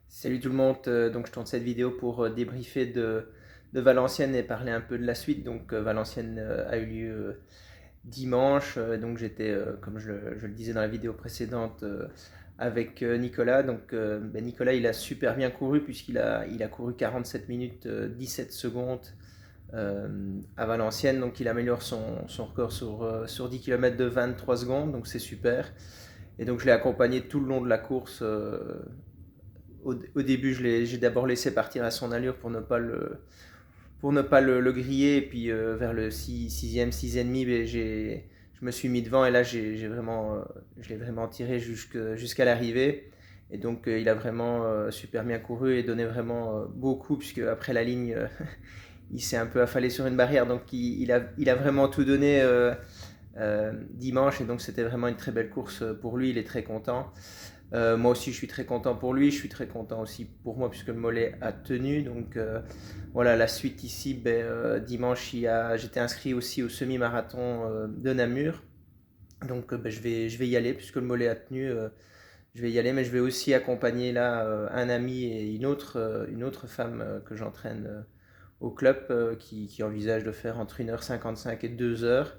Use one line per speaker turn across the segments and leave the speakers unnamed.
Salut tout le monde, donc je tourne cette vidéo pour débriefer de Valenciennes et parler un peu de la suite. Donc Valenciennes a eu lieu dimanche, donc j'étais, comme je le disais dans la vidéo précédente, avec Nicolas. Donc Nicolas il a super bien couru puisqu'il a couru 47 minutes 17 secondes à Valenciennes. Donc il améliore son record sur 10 km de 23 secondes, donc c'est super. Et donc je l'ai accompagné tout le long de la course. Au début, j'ai d'abord laissé partir à son allure pour ne pas le griller. Et puis vers le 6e, 6,5, je me suis mis devant et là, je l'ai vraiment tiré jusqu'à l'arrivée. Et donc, il a vraiment super bien couru et donné vraiment beaucoup, puisque après la ligne, il s'est un peu affalé sur une barrière. Donc, il a vraiment tout donné dimanche. Et donc, c'était vraiment une très belle course pour lui. Il est très content. Moi aussi, je suis très content pour lui. Je suis très content aussi pour moi puisque le mollet a tenu. Donc voilà, la suite ici, dimanche, j'étais inscrit aussi au semi-marathon de Namur. Donc je vais y aller puisque le mollet a tenu. Je vais y aller, mais je vais aussi accompagner là un ami et une autre femme que j'entraîne au club qui envisage de faire entre 1h55 et 2 heures.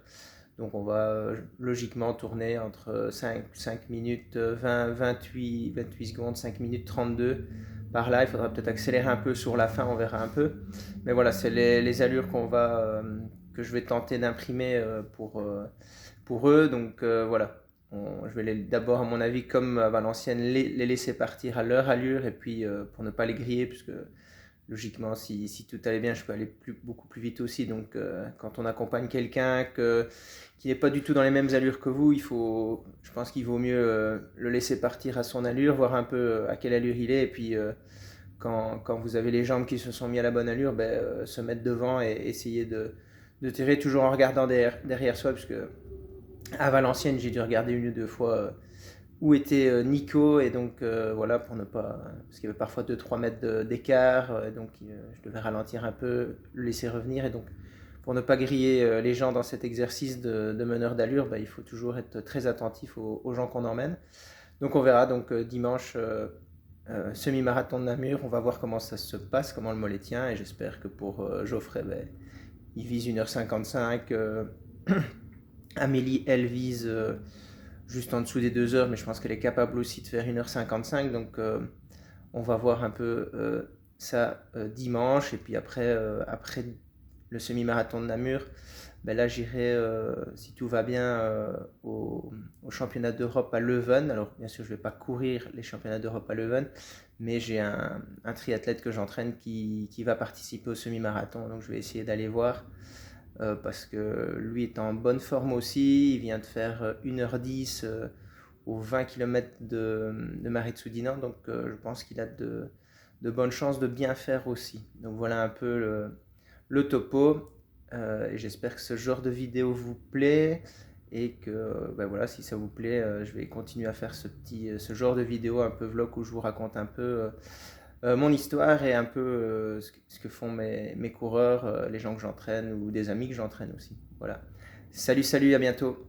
Donc on va logiquement tourner entre 5 minutes 20, 28 secondes, 5 minutes 32 par là. Il faudra peut-être accélérer un peu sur la fin, on verra un peu. Mais voilà, c'est les allures que je vais tenter d'imprimer pour eux. Donc voilà, je vais d'abord, à mon avis, comme à Valenciennes, les laisser partir à leur allure et puis pour ne pas les griller, puisque logiquement, si tout allait bien, je peux aller beaucoup plus vite aussi. Donc, quand on accompagne quelqu'un qui n'est pas du tout dans les mêmes allures que vous, je pense qu'il vaut mieux le laisser partir à son allure, voir un peu à quelle allure il est. Et puis, quand vous avez les jambes qui se sont mis à la bonne allure, se mettre devant et essayer de tirer toujours en regardant derrière soi. Puisque à Valenciennes, j'ai dû regarder une ou deux fois où était Nico, et donc voilà, pour ne pas, parce qu'il y avait parfois 2-3 mètres d'écart, donc je devais ralentir un peu, le laisser revenir. Et donc pour ne pas griller les gens dans cet exercice de meneur d'allure, il faut toujours être très attentif aux gens qu'on emmène. Donc on verra, donc dimanche, semi-marathon de Namur, on va voir comment ça se passe, comment le mollet tient. Et j'espère que pour Geoffrey, il vise 1h55. Amélie, elle vise juste en dessous des 2 heures, mais je pense qu'elle est capable aussi de faire 1h55. Donc on va voir un peu ça dimanche. Et puis après le semi-marathon de Namur, là j'irai, si tout va bien, au championnat d'Europe à Leuven. Alors bien sûr, je ne vais pas courir les championnats d'Europe à Leuven, mais j'ai un triathlète que j'entraîne qui va participer au semi-marathon. Donc je vais essayer d'aller voir. Parce que lui est en bonne forme aussi. Il vient de faire 1h10 aux 20 km de Maritsoudina. Donc je pense qu'il a de bonnes chances de bien faire aussi. Donc voilà un peu le topo. Et j'espère que ce genre de vidéo vous plaît. Et que voilà, si ça vous plaît, je vais continuer à faire ce genre de vidéo un peu vlog où je vous raconte un peu mon histoire et un peu ce que font mes coureurs, les gens que j'entraîne ou des amis que j'entraîne aussi. Voilà. Salut, salut, à bientôt.